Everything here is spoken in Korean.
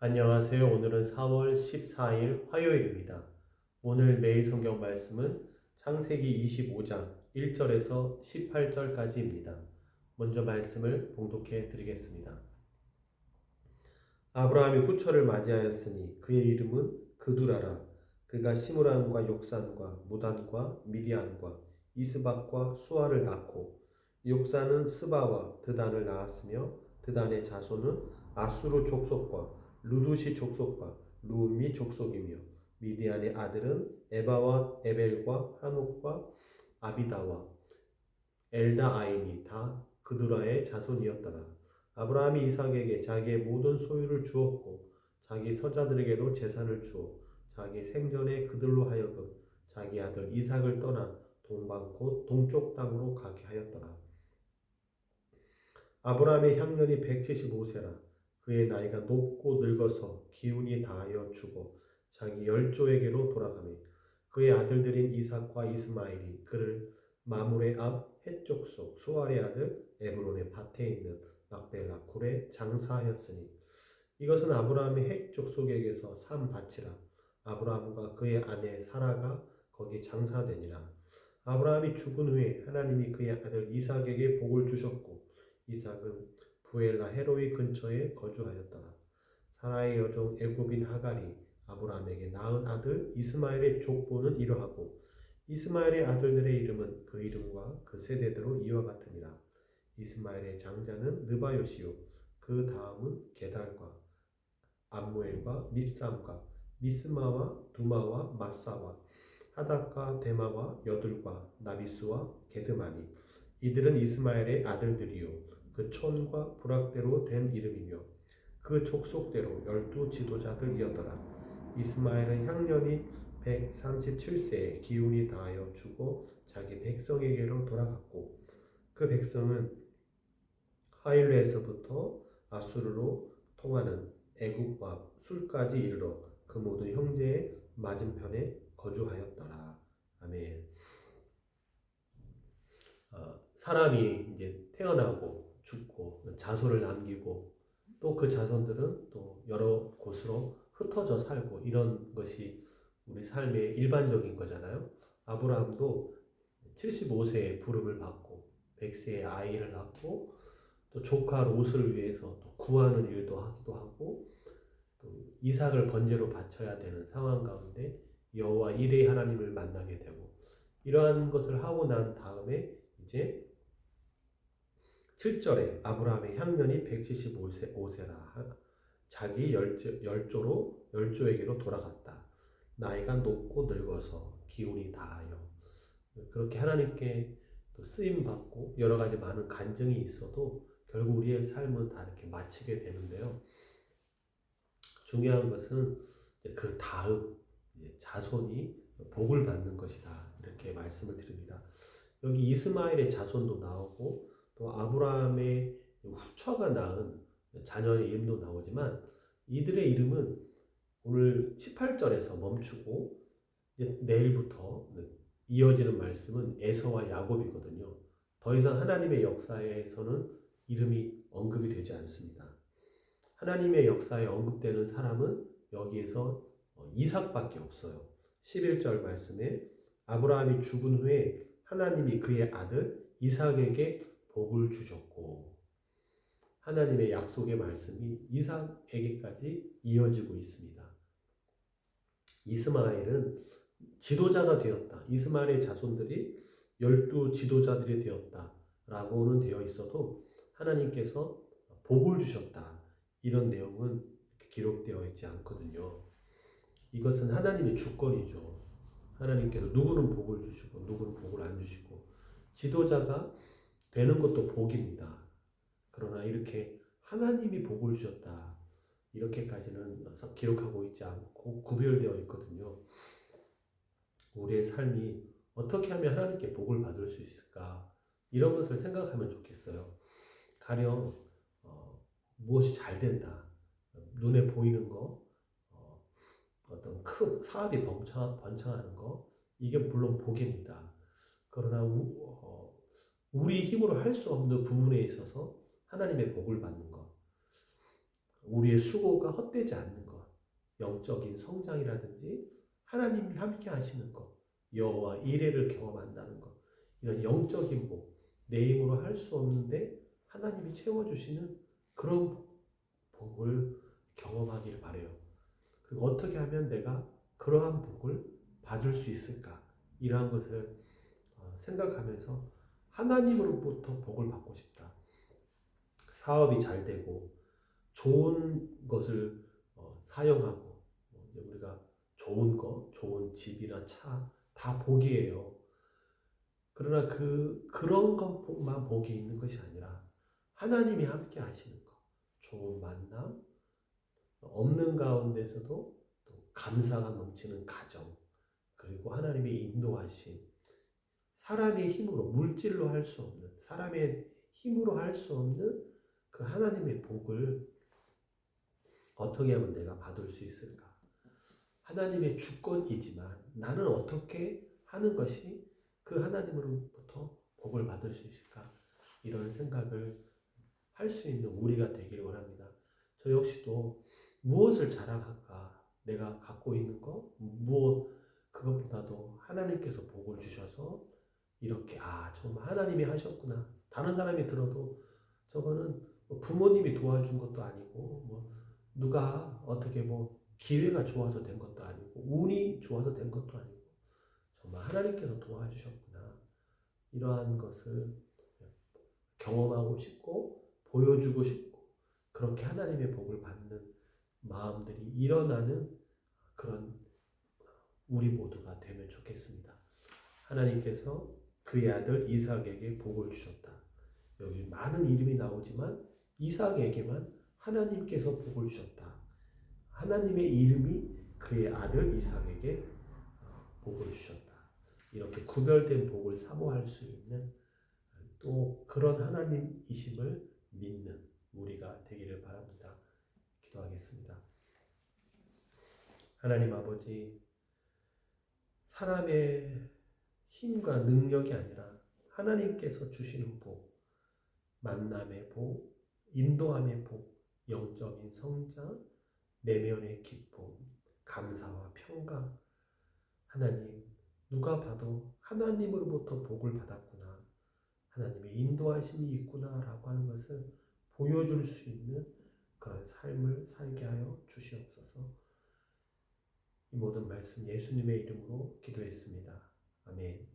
안녕하세요. 오늘은 4월 14일 화요일입니다. 오늘 매일 성경 말씀은 창세기 25장 1절에서 18절까지입니다. 먼저 말씀을 봉독해 드리겠습니다. 아브라함이 후처를 맞이하였으니 그의 이름은 그두라라. 그가 시므란과 욕산과 무단과 미디안과 이스박과 수아를 낳고 욕산은 스바와 드단을 낳았으며 드단의 자손은 아수르 족속과 루두시 족속과 루미 족속이며 미디안의 아들은 에바와 에벨과 한옥과 아비다와 엘다아인이 다 그두라의 자손이었더라. 아브라함이 이삭에게 자기의 모든 소유를 주었고 자기 서자들에게도 재산을 주어 자기 생전에 그들로 하여금 자기 아들 이삭을 떠나 동방 곧 동쪽 땅으로 가게 하였더라. 아브라함의 향년이 175세라. 그의 나이가 높고 늙어서 기운이 다하여 죽어 자기 열조에게로 돌아가며 그의 아들들인 이삭과 이스마엘이 그를 마물의 앞 헷쪽 속 수알의 아들 에브론의 밭에 있는 막벨라 굴에 장사하였으니 이것은 아브라함의 헷 족속에게서 산 밭이라. 아브라함과 그의 아내 사라가 거기 장사되니라. 아브라함이 죽은 후에 하나님이 그의 아들 이삭에게 복을 주셨고 이삭은 부엘라 헤로이 근처에 거주하였더라. 사라의 여종 애굽인 하갈이 아브라함에게 낳은 아들 이스마엘의 족보는 이러하고 이스마엘의 아들들의 이름은 그 이름과 그 세대대로 이와 같으니라. 이스마엘의 장자는 느바요시요 그 다음은 게달과 암무엘과 밉삼과 미스마와 두마와 마사와 하닥과 데마와 여둘과 나비스와 게드마니 이들은 이스마엘의 아들들이요 그 촌과 부락대로 된 이름이며 그 족속대로 12지도자들이었더라. 이스마엘은 향년이 137세에 기운이 다하여 죽어 자기 백성에게로 돌아갔고 그 백성은 하일레에서부터 아수르로 통하는 애굽과 술까지 이르러 그 모든 형제의 맞은편에 거주하였더라. 아멘. 사람이 이제 태어나고 죽고 자손을 남기고 또 그 자손들은 또 여러 곳으로 흩어져 살고 이런 것이 우리 삶의 일반적인 거잖아요. 아브라함도 75세에 부름을 받고 100세에 아이를 낳고 또 조카 롯을 위해서 또 구하는 일도 하기도 하고 또 이삭을 번제로 바쳐야 되는 상황 가운데 여호와 이레 하나님을 만나게 되고 이러한 것을 하고 난 다음에 이제 7절에 아브라함의 향년이 175세라 자기 열조에게로 돌아갔다. 나이가 높고 늙어서 기운이 다하여 그렇게 하나님께 또 쓰임 받고 여러 가지 많은 간증이 있어도 결국 우리의 삶은 다 이렇게 마치게 되는데요. 중요한 것은 그 다음 자손이 복을 받는 것이다. 이렇게 말씀을 드립니다. 여기 이스마엘의 자손도 나오고 또 아브라함의 후처가 낳은 자녀의 이름도 나오지만 이들의 이름은 오늘 18절에서 멈추고 내일부터 이어지는 말씀은 에서와 야곱이거든요. 더 이상 하나님의 역사에서는 이름이 언급이 되지 않습니다. 하나님의 역사에 언급되는 사람은 여기에서 이삭밖에 없어요. 11절 말씀에 아브라함이 죽은 후에 하나님이 그의 아들 이삭에게 복을 주셨고 하나님의 약속의 말씀이 이삭에게까지 이어지고 있습니다. 이스마엘은 지도자가 되었다. 이스마엘의 자손들이 12지도자들이 되었다. 라고는 되어 있어도 하나님께서 복을 주셨다. 이런 내용은 기록되어 있지 않거든요. 이것은 하나님의 주권이죠. 하나님께서 누구는 복을 주시고 누구는 복을 안 주시고 지도자가 되는 것도 복입니다. 그러나 이렇게 하나님이 복을 주셨다. 이렇게까지는 기록하고 있지 않고 구별되어 있거든요. 우리의 삶이 어떻게 하면 하나님께 복을 받을 수 있을까? 이런 것을 생각하면 좋겠어요. 가령 무엇이 잘 된다. 눈에 보이는 거, 어떤 큰 사업이 번창하는 거, 이게 물론 복입니다. 그러나 우리 힘으로 할 수 없는 부분에 있어서 하나님의 복을 받는 것. 우리의 수고가 헛되지 않는 것, 영적인 성장이라든지 하나님이 함께 하시는 것, 여호와 이레를 경험한다는 것, 이런 영적인 복, 내 힘으로 할 수 없는데 하나님이 채워주시는 그런 복을 경험하길 바래요. 그리고 어떻게 하면 내가 그러한 복을 받을 수 있을까? 이러한 것을 생각하면서 하나님으로부터 복을 받고 싶다. 사업이 잘 되고 좋은 것을 사용하고 우리가 좋은 것, 좋은 집이나 차 다 복이에요. 그러나 그런 것만 복이 있는 것이 아니라 하나님이 함께 하시는 것, 좋은 만남, 없는 가운데서도 또 감사가 넘치는 가정, 그리고 하나님의 인도하심, 사람의 힘으로 물질로 할 수 없는, 사람의 힘으로 할 수 없는 그 하나님의 복을 어떻게 하면 내가 받을 수 있을까? 하나님의 주권이지만 나는 어떻게 하는 것이 그 하나님으로부터 복을 받을 수 있을까? 이런 생각을 할 수 있는 우리가 되기를 원합니다. 저 역시도 무엇을 자랑할까? 내가 갖고 있는 것, 그것보다도 하나님께서 복을 주셔서 이렇게 정말 하나님이 하셨구나. 다른 사람이 들어도 저거는 부모님이 도와준 것도 아니고 누가 어떻게 기회가 좋아서 된 것도 아니고 운이 좋아서 된 것도 아니고 정말 하나님께서 도와주셨구나. 이러한 것을 경험하고 싶고 보여주고 싶고 그렇게 하나님의 복을 받는 마음들이 일어나는 그런 우리 모두가 되면 좋겠습니다. 하나님께서 그의 아들 이삭에게 복을 주셨다. 여기 많은 이름이 나오지만 이삭에게만 하나님께서 복을 주셨다. 하나님의 이름이 그의 아들 이삭에게 복을 주셨다. 이렇게 구별된 복을 사모할 수 있는 또 그런 하나님이심을 믿는 우리가 되기를 바랍니다. 기도하겠습니다. 하나님 아버지, 사람의 힘과 능력이 아니라 하나님께서 주시는 복, 만남의 복, 인도함의 복, 영적인 성장, 내면의 기쁨, 감사와 평강. 하나님, 누가 봐도 하나님으로부터 복을 받았구나. 하나님의 인도하심이 있구나라고 하는 것을 보여줄 수 있는 그런 삶을 살게 하여 주시옵소서. 이 모든 말씀 예수님의 이름으로 기도했습니다. 아멘.